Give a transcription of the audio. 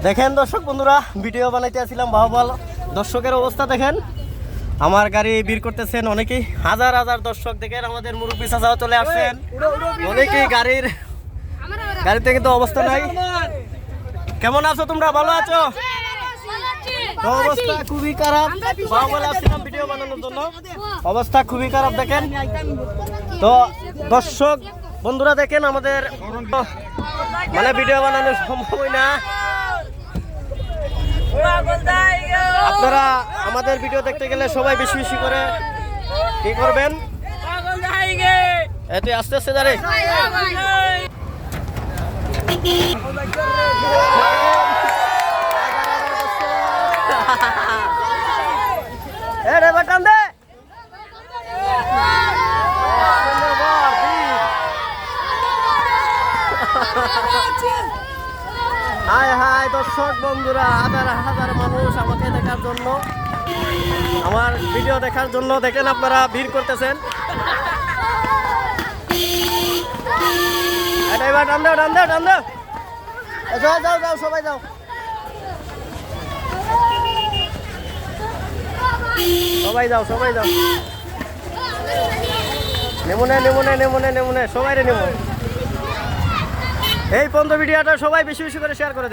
দেখেন দর্শক বন্ধুরা, ভিডিও বানাইতে আসছিলাম, ভালো দর্শকের অবস্থা দেখেন। আমার গাড়ি বের করতেছেন অনেকেই, হাজার হাজার দর্শক দেখেন। আমাদের মুরব্বী চাচাও চলে আসছেন, অনেকেই গাড়িতে কিন্তু অবস্থা নাই। কেমন আছো তোমরা, ভালো আছো? অবস্থা খুবই খারাপ, বলে আসছিলাম ভিডিও বানানোর জন্য, অবস্থা খুবই খারাপ দেখেন। তো দর্শক বন্ধুরা দেখেন, আমাদের মানে ভিডিও বানানো সম্ভব না। আপনারা আমাদের ভিডিও দেখতে গেলে সবাই বেশি বেশি করে কি করবেন, তুই আস্তে আস্তে দাঁড়ে। হাই হাই দর্শক বন্ধুরা, হাজার হাজার মানুষ আমাকে দেখার জন্য, আমার ভিডিও দেখার জন্য দেখেন আপনারা ভিড় করতেছেন। এবার টান দাও, টান দাও, টান দাও, যাও যাও যাও, সবাই যাও, সবাই যাও, সবাই যাও, নেমুনে নেমুনে নেমুনে নেমুনে, সবাই রে নেমুনে। এই পর্যন্ত ভিডিওটা সবাই বেশি বেশি করে শেয়ার করে দেয়।